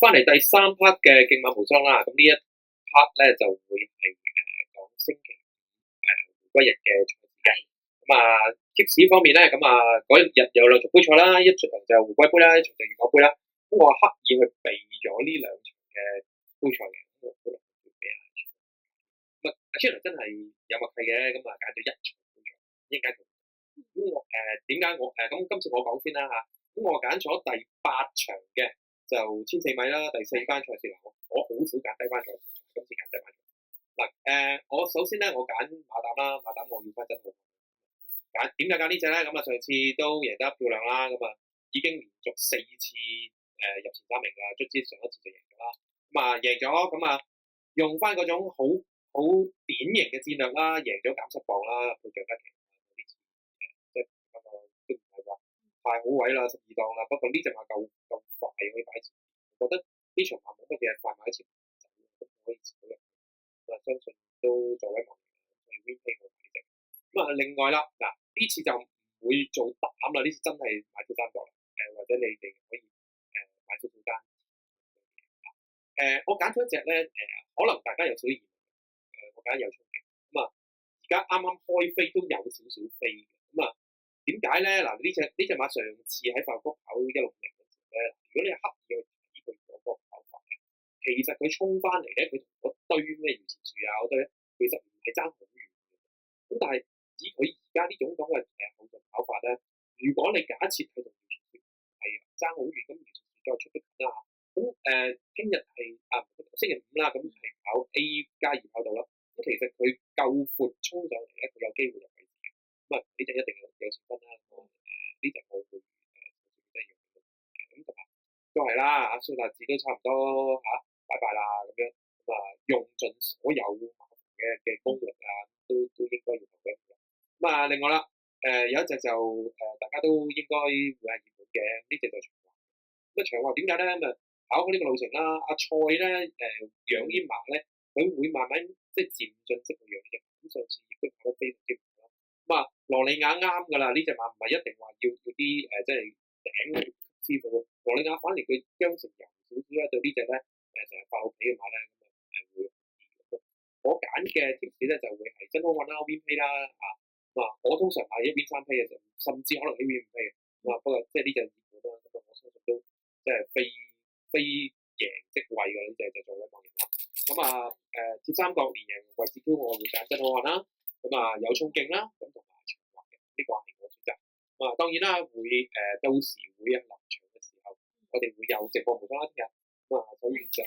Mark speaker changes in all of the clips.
Speaker 1: 翻嚟第3 part 嘅競馬無雙啦，咁呢一 part 咧就會係講星期5回歸日嘅賽事嘅。咁tips 方面咧，咁嗰日有兩場杯賽啦，一場就回歸杯啦，一場就粵港杯啦。咁我刻意去避咗呢兩場嘅杯賽嘅，咁我可能會俾阿 Channel 真係有默契嘅，咁揀咗一場杯賽，應該咁我點解我咁今次我講先啦嚇，咁我揀咗第8場嘅。就1004米啦，第4班賽事啦，我好少揀低班賽事，今次揀低班賽。我首先咧，我揀馬膽啦，馬膽我要翻真好。點解揀呢隻咧？咁上次都贏得漂亮啦，咁已經連續4次入前3名㗎，卒之上一次就贏咗啦。贏咗，用翻嗰種好典型嘅戰略啦，贏咗減7磅啦，配獎一期。呢次即係都唔係話太好位啦，12檔啦，不過呢隻馬夠快可以擺前，我覺得呢場馬冇乜嘢快馬喺前走，都可以前到入。相信都作為望去 win pay 我呢隻。另外啦，呢次就唔會做膽啦，呢次真係買少單檔或者你哋可以買少少單。我揀咗一隻咧，可能大家有少少疑問，我揀有衝勁。而家啱啱開飛都有少少飛嘅，點解咧？呢隻馬上次喺法國跑160嗰時咧，如果你係刻意去睇佢嗰個跑法咧，其實佢衝翻嚟咧，佢同嗰堆咩搖錢樹嗰堆咧，其實唔係爭好遠嘅。咁但係以佢而家呢種咁嘅後進跑法咧，如果你假設佢同搖錢樹係爭好遠，咁搖錢樹再出得近啦。咁聽日係星期5啦，咁係跑 A+2跑道啦。咁其實佢夠闊衝上嚟咧，佢有機會入位置嘅。呢隻一定有錢分啦。呢隻我會真係用嘅。咁同埋都係啦，蘇達志都差唔多拜拜啦咁樣。用盡所有馬嘅功力都應該要用嘅。另外啦，有一隻就大家都應該會係熱門嘅，呢隻就長華。長華點解咧？跑呢個路程啦，阿蔡咧養啲馬咧，佢會慢慢即係漸進式去養嘅。咁上次亦都跑得非常之唔錯啦。羅利亞啱㗎啦，呢隻馬唔係一定話要啲即係頂師傅。羅利亞反而佢將成油少少咧，對呢隻咧成日爆皮嘅馬咧，會我揀嘅 tips 咧就會係真好運啦 ，win pay 啦我通常係1 win 3 pay 嘅，甚至可能2 win 5 pay 嘅。不過即係呢隻熱門啦，咁我相信都即係非贏即位嘅呢隻就做咗望贏啦。鐵三角連贏位置 Q 我會揀真好運啦。有衝勁啦，咁同埋長華嘅呢個係我選擇。當然啦，會到時會臨場嘅時候，我哋會有直播無雙啦聽日。所以就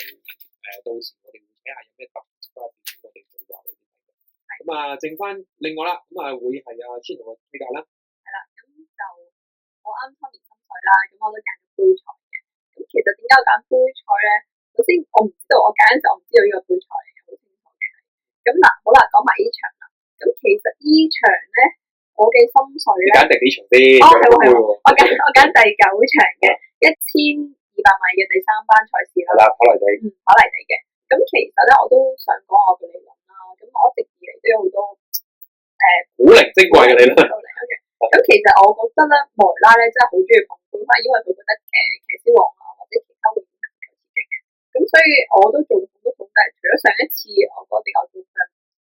Speaker 1: 到時我哋會睇下有咩特別嘅表演，我哋就話俾你睇嘅。剩翻另外啦，會係阿 Channel 嘅推介啦。
Speaker 2: 係啦，咁就我啱初年心水啦，咁我都揀咗杯賽嘅。咁其實點解我揀杯賽咧？首先我唔知道，我揀嘅時候我唔知道呢個杯賽嚟嘅，好清楚嘅係。咁好啦，講埋呢場啦。咁其實呢場咧，我嘅心水咧，
Speaker 1: 揀第幾場先？
Speaker 2: 係喎，我揀第9場嘅1200米嘅第3班賽事啦。
Speaker 1: 係啦，跑泥地。
Speaker 2: 跑泥地嘅。咁其實咧，我都想講我嘅理論啦。咁我一直以嚟都有好多
Speaker 1: 古靈精怪嘅理論。
Speaker 2: 咁其實我覺得咧，莫雷拉咧真係好中意捧杯賽，因為佢覺得騎師王或者其他會員係唔夠刺激嘅。咁所以我都做好多統計，除咗上一次我覺得比較高分，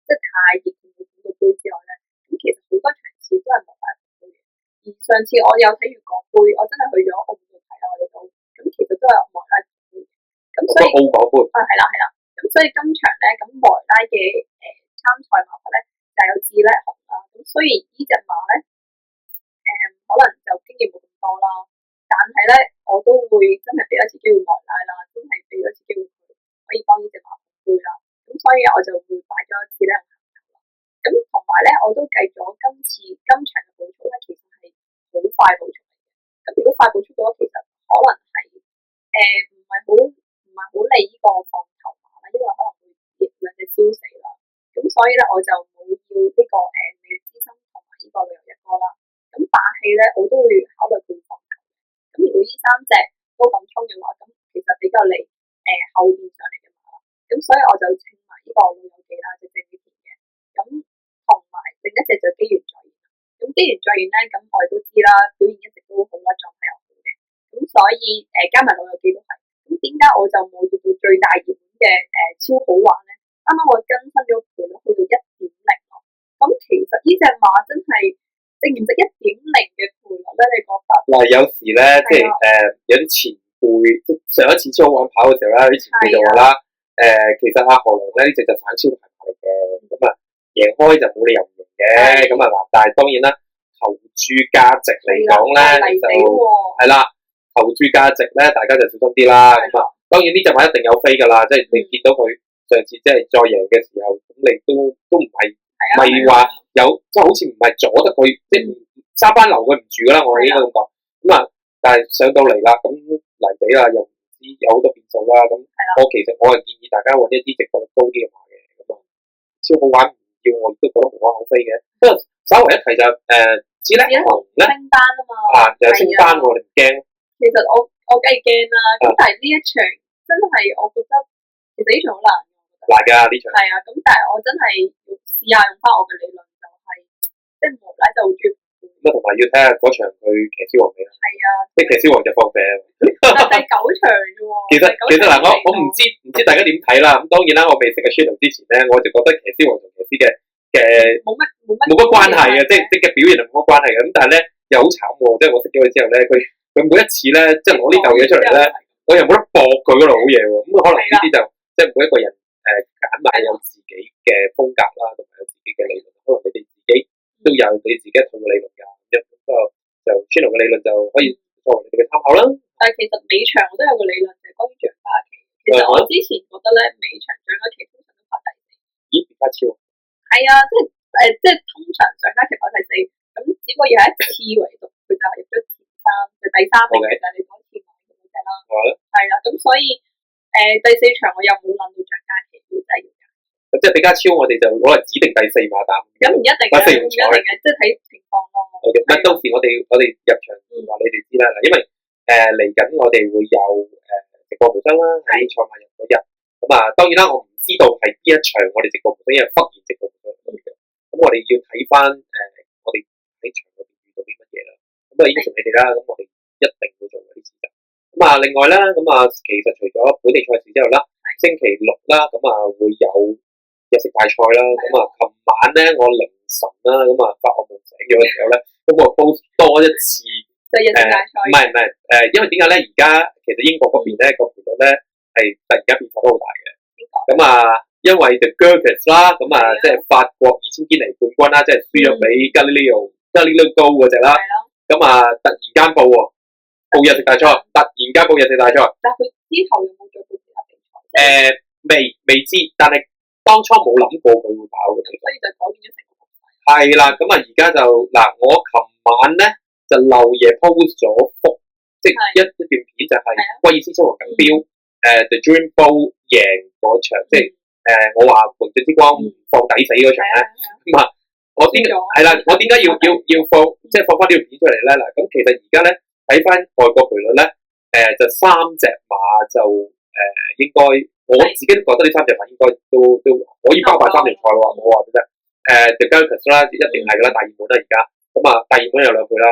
Speaker 2: 即係太熱佢冇捧到杯之外咧，咁其實好多場次都係莫雷拉捧杯嘅。而上次我有睇粵港杯，我真係去咗澳門度睇啦，我哋都咁其實都係莫雷拉捧杯嘅。咁所以
Speaker 1: 澳港杯
Speaker 2: 係啦。咁所以今場咧，咁莫雷拉嘅參賽馬法咧就有智叻紅啦。咁雖然呢隻馬咧可能就經驗冇咁多啦，但係咧我都會真係俾一次機會莫雷拉啦，真係俾一次機會佢可以幫呢隻馬捧杯啦。咁所以我就會擺咗一次咧紅頭啦。咁同埋咧，我都計咗今場嘅步速咧，其實係好快步速嚟嘅。咁如果快步速嘅話，其實可能係唔係好理呢個放頭馬啦，因為可能會兩隻燒死啦。咁所以咧，我就冇要呢個美力之星同埋呢個旅遊一哥啦。咁霸氣咧，我都會考慮配放頭。咁如果呢3隻都咁衝嘅話，咁其實比較利後邊上嚟嘅馬啦。咁所以我就稱埋呢個老友記啦，即係正呢邊嘅。咁同埋另一隻就機緣再現。咁機緣再現咧，咁我哋都知啦，表現一直都好啦，狀態又好嘅。咁所以加埋老友記都係。咁點解我就冇遇到最大熱門嘅超好玩咧？啱啱我更新咗賠率去到1.0咯。咁其實呢隻馬真係值唔值1.0嘅賠率咧？你覺得？
Speaker 1: 嗱，有時咧，即係有啲前輩，即係上一次超好玩跑嘅時候啦，啲前輩就話啦，其實阿何良咧呢隻就反超牌馬嚟嘅，咁啊贏開就冇理由唔贏嘅，咁啊嗱，但係當然啦，投注價值嚟講咧就係啦，投注價值咧大家就小心啲啦，咁啊當然呢隻馬一定有飛㗎啦，即係你見到佢上次即係再贏嘅時候，咁你都唔係話有即係好似唔係阻得佢，即係三班留佢唔住㗎啦，我應該咁講，咁啊但係上到嚟啦，咁嚟地啦又唔知有好多變數啦，咁其實我係建議大家揾一啲值博率高啲嘅馬嘅，咁啊超好玩唔要我亦都覺得無可厚非嘅，不過稍為一提就只叻紅咧
Speaker 2: 升班啊嘛，
Speaker 1: 有升班喎，你唔驚？
Speaker 2: 其實我梗係驚啦，咁但係呢一場真係我覺得其實呢場好難
Speaker 1: 㗎呢場。
Speaker 2: 係啊，咁但係我真係試下用翻我嘅理論就係，即係無賴就好中意。
Speaker 1: 咁同埋要睇下嗰場佢騎師王未啦。
Speaker 2: 係啊，
Speaker 1: 即係騎師王就放飛。
Speaker 2: 但係第9場啫喎。
Speaker 1: 其實嗱，我唔知大家點睇啦。咁當然啦，我未食嘅 channel 之前咧，我就覺得騎師王同騎師嘅冇乜關係嘅，即係嘅表現係冇乜關係嘅。咁但係咧又好慘喎，即係我食咗佢之後咧，佢每一次咧即係攞呢嚿嘢出嚟咧，我又冇得駁佢嗰度好嘢喎。咁可能呢啲就即係每一個人揀馬有自己嘅風格啦，同埋有自己嘅理論。可能你哋自己都有你自己一套嘅理論㗎。咁就 channel 嘅理論就可以作為你哋嘅參考啦。
Speaker 2: 但係其實尾場我都有個理論就係關於獎家期。其實我之前覺得咧尾場獎家期通常都排第4。
Speaker 1: 咦？比卡超？係
Speaker 2: 啊，即係通常獎家期排第4，咁只不過有一次唯獨佢就係入咗前3，就第3名嘅就係你嗰次買嘅嗰隻啦。係啦，咁所以第4場我又冇諗到獎家期，真係要揀。
Speaker 1: 即係比卡超，我哋就攞嚟指定第4馬膽。咁
Speaker 2: 唔一定嘅，唔一定嘅，即係睇情況咯。
Speaker 1: 到時我哋入場話你哋知啦。嗱，因為嚟緊我哋會有直播無雙啦，喺賽馬日嗰日。咁啊，當然啦，我唔知道係邊一場我哋直播無雙，因為忽然直播無雙嘅。咁我哋要睇翻我哋喺場嗰邊遇到啲乜嘢啦。咁啊，應承你哋啦，咁我哋一定會做嗰啲事情。咁啊，另外啦，咁啊，其實除咗本地賽事之後啦，星期6啦，咁啊會有日食大賽啦。咁啊，琴晚咧我凌晨啦，咁啊發惡夢醒咗嘅時候咧，咁我 post 多一次。
Speaker 2: 就日式大賽。
Speaker 1: 唔係因為點解咧？而家其實英國嗰邊咧個賠率咧係突然間變化都好大嘅。咁啊，因為 The Gervais 啦，咁啊即係法國2000堅尼冠軍啦，即係輸咗俾 Galileo Go 嗰隻啦。咁啊，突然間報日食大賽，突然間報日食大賽。
Speaker 2: 但係佢之後有冇再報其他比賽？
Speaker 1: 未知，但係當初冇諗過佢會跑嘅。
Speaker 2: 所以就改變咗成個局勢。
Speaker 1: 係啦，咁啊而家就嗱，我琴晚咧。就漏夜 post 咗幅，即係一段片就係威爾斯親王錦標The Dream Bowl 贏嗰場，即係我話榮耀之光放抵死嗰場咧。咁啊，我點解要放即係放翻呢條片出嚟咧？嗱，咁其實而家咧睇翻外國賠率咧，就3隻馬就應該我自己都覺得呢3隻馬應該都可以包埋3條賽喎。我話真係The Gervais 啦，一定係㗎啦，大熱門啦而家。咁啊，大熱門有2倍啦。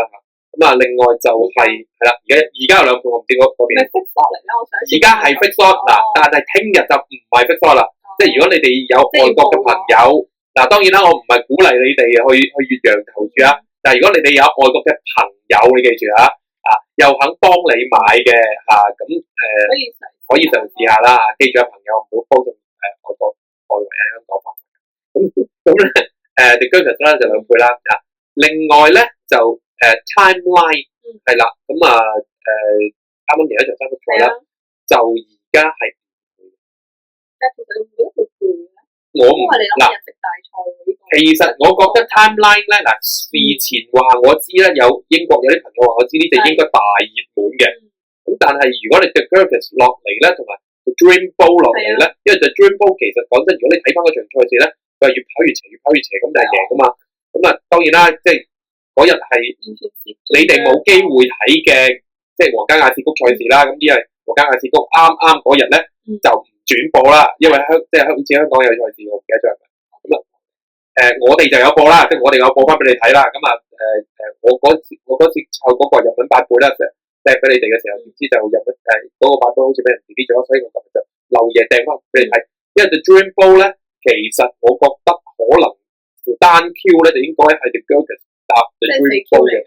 Speaker 1: 咁啊，另外就係啦，而家有2倍，我唔知嗰邊。而家係 fix lot 嗱，但係聽日就唔係 fix lot 啦。即係如果你哋有外國嘅朋友，嗱當然啦，我唔係鼓勵你哋去越洋投注啊。但係如果你哋有外國嘅朋友，你記住啊，又肯幫你買嘅咁可以嘗試下啦。記住啊，朋友唔好幫助外國外圍喺香港發。咁咧The Gervais 咧就2倍啦。另外咧就Timeline 係啦，咁啱啱贏一場3級賽啦，就而家係
Speaker 2: 但係其實你唔覺得佢攰咩？
Speaker 1: 我唔嗱，其實我覺得 Timeline 咧嗱，事前話我知咧，有英國有啲朋友話我知呢隻應該大熱門嘅，咁但係如果你 The Gervais 落嚟咧，同埋 Dream Bowl 落嚟咧，因為就 Dream Bowl 其實講真，如果你睇翻嗰場賽事咧，佢係越跑越斜，越跑越斜咁就係贏噶嘛。咁啊，當然啦，即係嗰日係你哋冇機會睇嘅，即係皇家亞士谷賽事啦。咁因為皇家亞士谷啱嗰日咧就唔轉播啦，因為即係好似香港有賽事，我唔記得咗係咪。咁啊，我哋就有播啦，即係我哋有播翻俾你睇啦。咁啊，我嗰次湊嗰個日本8倍咧，就俾你哋嘅時候，點知就入咗嗰個版本好似俾人 delete 咗，所以我今日就漏夜掟翻俾你睇。因為 The Dream Boat 咧，其實我覺得可能單 Q 咧就應該係 The Gurgis 搭 The Dream Boat 嘅，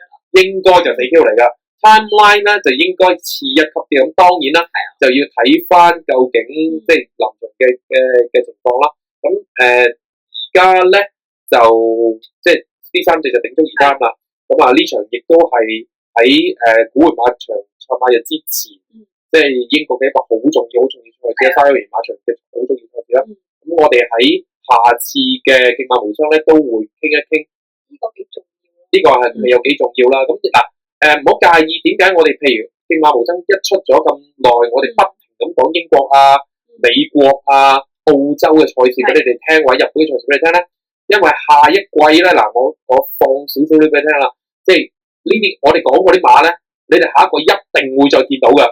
Speaker 1: 應該就4 Q 嚟㗎。Timeline 咧就應該次一級啲，咁當然啦，就要睇翻究竟即係臨場嘅情況啦。咁而家咧就即係呢3隻就頂足2-3啦。咁呢場亦都係喺古活馬場賽馬日之前，即係英國嘅一個好重要賽事啦，沙丘園馬場嘅好重要賽事啦。咁我哋喺下次嘅競馬無雙咧都會傾一傾呢個幾重要，呢個係有幾重要啦。咁嗱。唔好介意點解我哋譬如競馬無雙一出咗咁耐，我哋不停咁講英國啊、美國啊、澳洲嘅賽事俾你哋聽，或者日本嘅賽事俾你聽咧。因為下一季咧，嗱我放少少啲俾你聽啦，即係呢啲我哋講嗰啲馬咧，你哋下一季一定會再見到嘅，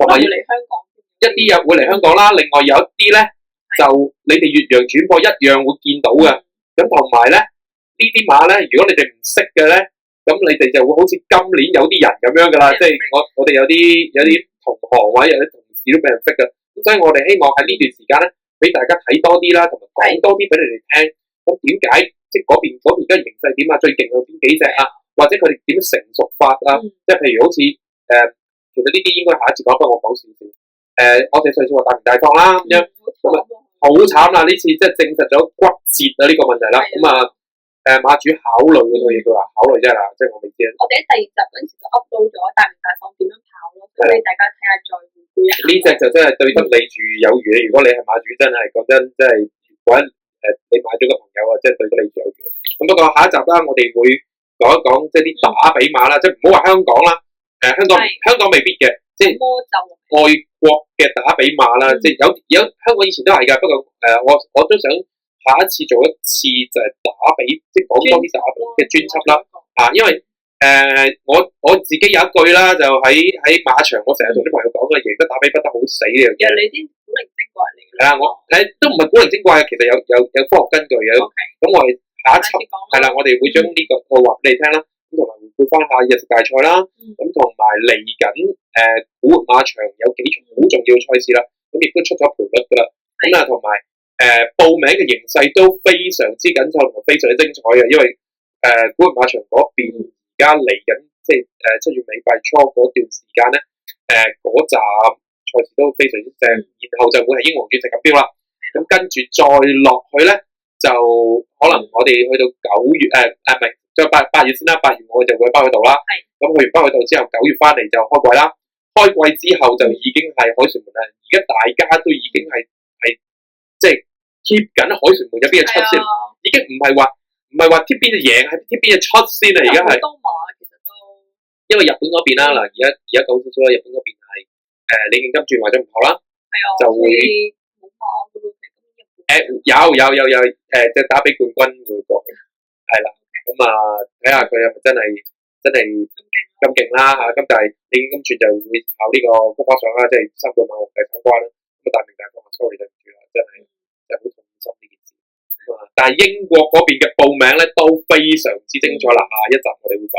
Speaker 1: 同埋嚟香港一啲又會嚟香港啦。另外有一啲咧就你哋越洋轉播一樣會見到嘅。咁同埋咧呢啲馬咧，如果你哋唔識嘅咧。咁你哋就會好似今年有啲人咁樣噶啦，即係我哋有啲同行或者有啲同事都俾人識嘅，咁所以我哋希望喺呢段時間咧，俾大家睇多啲啦，同埋講多啲俾你哋聽。咁點解即係嗰邊而家形勢點啊？最勁有邊幾隻啊？或者佢哋點成熟法啊？即係譬如好似其實呢啲應該下一次講，不過我講少少。我哋上次話大名大放啦咁樣，咁好慘啦！呢次即係證實咗骨折啊呢個問題啦，咁馬主考慮嗰套嘢，佢話考慮啫啦，即係我未知。我哋喺第2集嗰陣時就 upload 咗大名大放點樣跑咯，咁俾大家睇下再回顧一下。呢隻就真係對得你住有餘，如果你係馬主真係講真，即係揾你買咗個朋友啊，即係對得你住有餘。咁不過下一集啦，我哋會講一講即係啲打比馬啦，即係唔好話香港啦，香港未必嘅，即係外國嘅打比馬啦，即係有香港以前都係㗎，不過我都想。下一次做一次就係打比，即係講多啲打比嘅專輯啦。因為我自己有一句啦，就喺馬場，我成日同啲朋友講嘅，贏得打比不得好死呢樣嘢。你啲古靈精怪嚟嘅。係啊，我都唔係古靈精怪，其實有科學根據嘅。咁我哋下一輯係啦，我哋會將呢個話俾你聽啦。咁同埋回顧翻下日食大賽啦。咁同埋嚟緊古活馬場有幾場好重要嘅賽事啦。咁亦都出咗賠率㗎啦。咁同埋。報名嘅形勢都非常之緊湊同埋非常之精彩嘅，因為古活馬場嗰邊而家嚟緊，即係7月尾8月初嗰段時間咧，嗰站賽事都非常之正，然後就會係英皇鑽石錦標啦。咁跟住再落去咧，就可能我哋去到9月唔係，再8月先啦，8月我哋就會北海道啦。咁去完北海道之後，9月翻嚟就開季啦。開季之後就已經係凱旋門啦。而家大家都已經係即係 keep 緊凱旋門有邊隻出先，已經唔係話貼邊隻贏，係貼邊隻出先啦。而家係多馬其實都，因為日本嗰邊啦，嗱而家講少少啦，日本嗰邊係李敬金轉為咗唔跑啦，就會冇馬嘅喎。有即係打比冠軍會過去，係啦。咁睇下佢係咪真係咁勁啦嚇。咁但係李敬金轉就會跑呢個福巴上啦，即係3個馬王第3關啦。咁大名大放 sorry 對唔住啦，真係好痛心呢件事。但係英國嗰邊嘅報名咧都非常之精彩啦，下一集我哋會講。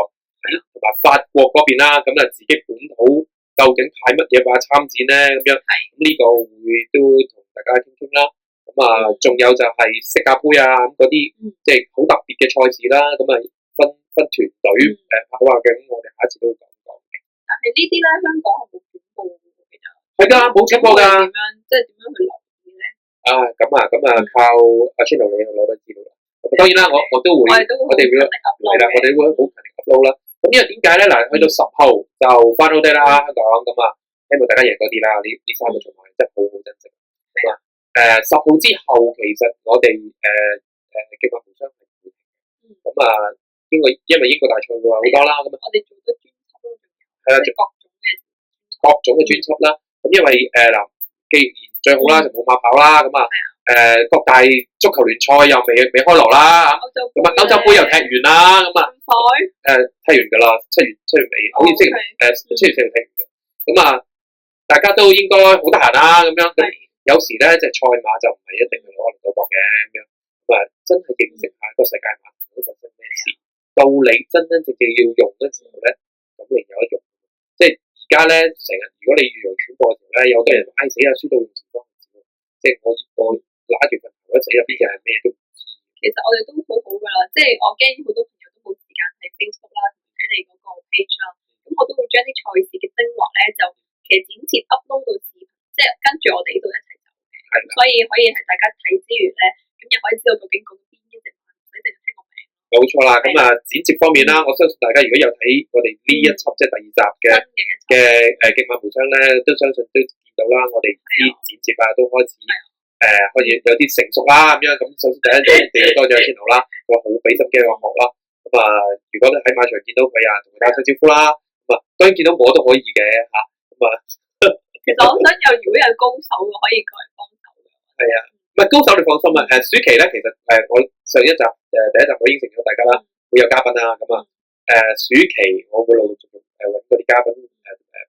Speaker 1: 同埋法國嗰邊啦，咁就自己本土究竟派乜嘢馬參戰咧咁樣。咁呢個會都同大家傾傾啦。咁仲有就係世界盃啊咁嗰啲，即係好特別嘅賽事啦。咁分團隊跑下嘅，咁我哋下一次都會講嘅。但係呢啲咧，香港係冇轉播嘅，其實係㗎，冇轉播㗎。即係點樣去留意咧？咁靠阿 Channel 你去攞得資料啦。當然啦，我都會，我哋會係啦，我哋會好勤力 upload 啦。咁因為點解咧？嗱，去到10號就翻到啲啦，香港咁希望大家贏多啲啦。呢3個賽馬真係好珍惜。10號之後，其實我哋競馬無雙係唔會停嘅。咁因為英國大賽會好多啦。咁我哋做咗專輯咯，係啦，各種嘅專輯啦。咁因為既然最好啦，就冇馬跑啦。咁各大足球聯賽又未開鑼啦。咁歐洲杯又踢完啦。咁踢完㗎啦，7月尾，好似7月4號踢完嘅。咁大家都應該好得閒啦。咁樣有時咧，隻賽馬就唔係一定係攞嚟賭博嘅咁樣。真係認識下個世界馬會發生咩事，到你真正要用嘅時候咧，咁你有得用。即係而家咧成日，如果你預陽轉播嘅時候咧，有好多人話：唉死啦，輸到用時光，即係我揦住份頭一死入邊嘅係咩都唔知。
Speaker 2: 其實我哋都好好㗎啦，即係我驚好多朋友都冇時間睇 Facebook 啦，睇你嗰個 page 啦，咁我都會將啲賽事嘅精華咧就其實剪接 upload 到視頻，即係跟住我哋呢度一齊走嘅，所以可以係大家睇之餘咧，咁又可以知道究竟講邊一隻馬，唔使淨係聽個名。
Speaker 1: 冇錯啦，咁啊剪接方面啦，我相信大家如果有睇我哋呢一輯即係第2集嘅競馬無雙咧，都相信都見到啦，我哋啲剪接啊都開始開始有啲成熟啦咁樣。咁首先第一一定要多謝阿千豪啦，佢好俾心機去學啦。咁啊，如果喺馬場見到佢啊，同佢打聲招呼啦。咁啊，當然見到我都可以嘅嚇。咁啊，
Speaker 2: 其實我想如果有高手嘅可以過嚟幫手嘅。
Speaker 1: 係啊，唔係高手你放心啊。暑期咧其實我上一集第一集我應承咗大家啦，會有嘉賓啦。咁啊暑期我會陸陸續續揾嗰啲嘉賓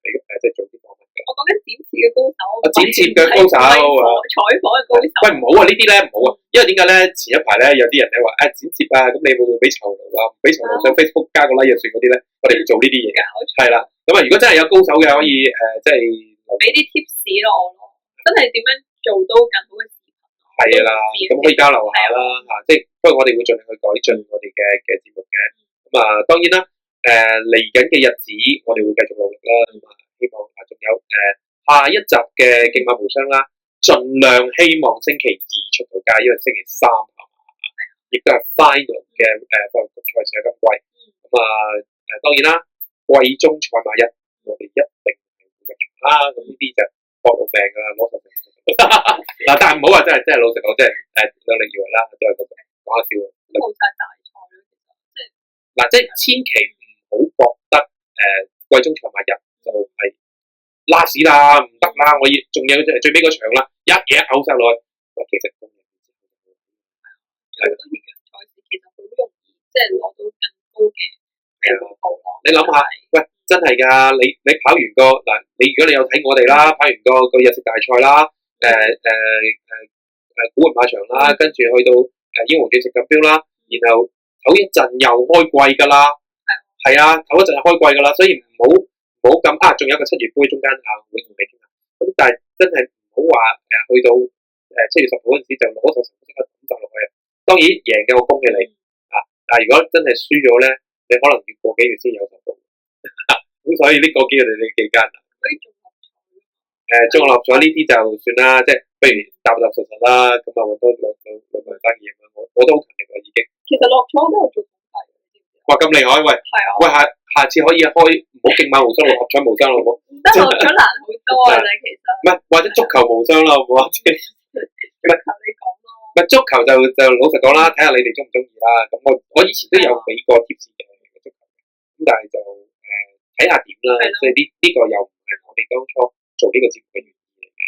Speaker 1: 俾即係做啲訪問嘅。
Speaker 2: 我講緊剪接嘅高手。
Speaker 1: 剪接嘅高手啊！
Speaker 2: 採訪嘅高手。
Speaker 1: 喂唔好啊！呢啲咧唔好啊，因為點解咧？前一排咧有啲人咧話剪接啊，咁你會唔會俾酬勞啊？唔俾酬勞上 Facebook 加個 like 就算嗰啲咧，我哋要做呢啲嘢嘅。係啦，咁啊如果真係有高手嘅，可以即係
Speaker 2: 俾啲 tips 咯我咯，真係點樣做到更好嘅視頻。
Speaker 1: 係啦，咁可以交流下啦嚇，即係不過我哋會盡量去改進我哋嘅節目嘅。咁啊當然啦，嚟緊嘅日子我哋會繼續努力啦。咁啊希望仲有下一集嘅競馬無雙啦，盡量希望星期2出到街，因為星期3亦都係 final 嘅法國賽事嘅今季。咁啊當然啦，季中賽馬日我哋一定係會入場啦。咁呢啲就搏到命㗎啦，攞實命嗱，但係唔好話真係老實講，即係量力而為啦，都係咁講下笑。
Speaker 2: 冇晒大賽咯，其實
Speaker 1: 嗱，即係千祈唔好覺得季中賽馬日就係拉屎啦，唔得啦，我要仲有最尾嗰場啦，一嘢嘔晒落去。其實好多
Speaker 2: 越野賽事其實好容易，即係攞到更高嘅報酬。
Speaker 1: 你諗下，喂，真係㗎，你跑完個嗱，如果你有睇我哋啦，跑完個日式大賽啦，古雲馬場啦，跟住去到英皇鑽石錦標啦，然後唞一陣又開季㗎啦，係啊，唞一陣又開季㗎啦，所以唔好咁仲有一個7月杯中間會同你傾下，咁但係真係唔好話去到7月10號嗰陣時就攞手成績即刻抌晒落去啊！當然贏嘅我恭喜你但係如果真係輸咗咧，你可能要過幾月先有手到，咁所以呢個機會你幾艱難。中六合彩呢啲就算啦，即係不如踏實啦，咁啊揾多兩個生意咁樣，我都好勤力啦已經。
Speaker 2: 其實落彩都有做統計，
Speaker 1: 哇咁厲害喂！係啊！喂下次可以開唔好競馬無雙六合彩無雙好唔好？
Speaker 2: 唔得落彩難好多啊！其實
Speaker 1: 唔係或者足球無雙啦，好唔好啊？足
Speaker 2: 球你講咯。
Speaker 1: 唔係足球就老實講啦，睇下你哋中唔中意啦。咁我以前都有俾過貼士嘅足球，咁但係就睇下點啦。即係呢個又唔係我哋當初做呢個節目嘅原意嚟嘅。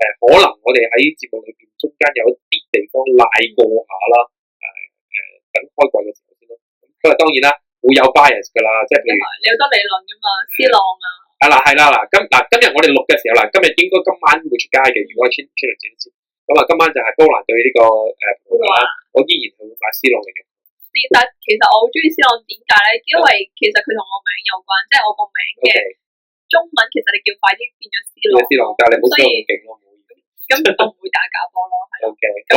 Speaker 1: 咁可能我哋喺節目裏邊中間有一啲地方賴過下啦。等開季嘅時候先咯。咁當然啦，會有 bias 㗎啦，即係譬如
Speaker 2: 你有得理論㗎嘛，C 朗啊。
Speaker 1: 係啦今日我哋錄嘅時候啦，今日應該今晚會出街嘅。如果係穿嚟剪先，咁啊今晚就係波蘭對呢個葡萄牙，我依然係會買 C 朗嚟嘅。
Speaker 2: 但其實我好中意 C 朗，點解咧？因為其實佢同我名有關，即係我個名嘅中文其實你叫快啲變咗 C 朗。
Speaker 1: C 朗，但係你冇 C 朗咁勁咯，唔好意思。
Speaker 2: 咁我唔會打假波咯，係。
Speaker 1: OK，咁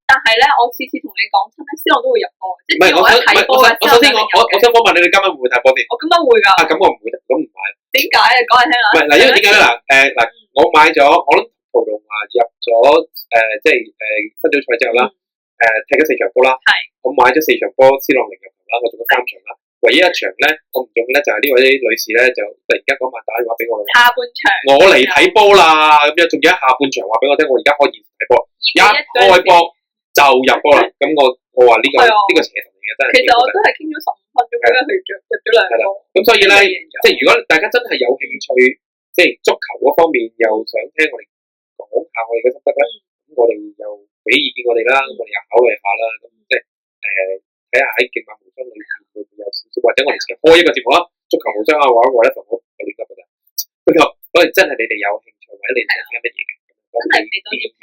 Speaker 2: 但係咧，我次次同你講親咧，C 朗都會入波，即係我一睇波嘅。
Speaker 1: 首先我想訪問你哋今晚會唔會睇波先？
Speaker 2: 我今晚會㗎。
Speaker 1: 咁我唔會，咁唔買。
Speaker 2: 點解啊？講嚟聽下。
Speaker 1: 唔係嗱，因為點解咧嗱？我買咗，我諗葡萄牙入咗即係分組賽之後啦，踢咗4場波啦。係。我買咗4場波，C 朗零入球啦，我中咗3場啦。唯一一場咧，我唔中咧，就係呢位女士咧，就突然間嗰晚打電話俾我。
Speaker 2: 下半場。我
Speaker 1: 嚟睇波啦，咁樣仲要喺下半場話俾我聽，我而家開現睇波，一開波就入波啦。咁我話呢個邪神嚟嘅真係。
Speaker 2: 其實我都係傾咗15分鐘，因為佢入咗2波。
Speaker 1: 咁所以咧，即係如果大家真係有興趣，即係足球嗰方面又想聽我哋講下我哋嘅心得咧，咁我哋又俾意見我哋啦，咁我哋又考慮下啦。咁即係睇下喺競馬無雙裏邊會唔會有少少，或者我哋前開一個節目啦，足球無雙啊，或者同我哋得㗎咋？不過我哋真係你哋有興趣或者你哋想聽乜嘢嘅，
Speaker 2: 真係俾多啲意見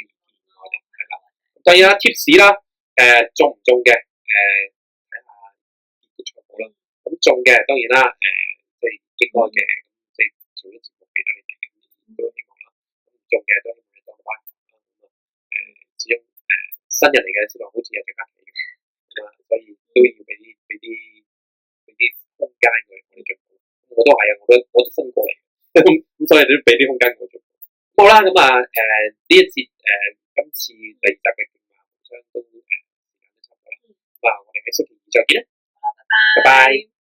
Speaker 2: 我哋係啦。
Speaker 1: 第二tips 啦，中唔中嘅睇下結果啦。咁中嘅當然啦，即係應該嘅，咁即係做咗節目俾得你哋，咁都希望啦。咁唔中嘅都希望你當個班學啦。咁啊始終新人嚟嘅小朋友好似有更加企嘅，咁啊所以都要俾啲空間佢，我哋進步。我都係啊，我都新過嚟，咁所以都俾啲空間我進步。好啦，咁啊呢一節今次第二集嘅競馬互相都時間都差唔多啦。咁啊，我哋喺星期二再見啦，
Speaker 2: 好啦，拜拜。
Speaker 1: 拜拜。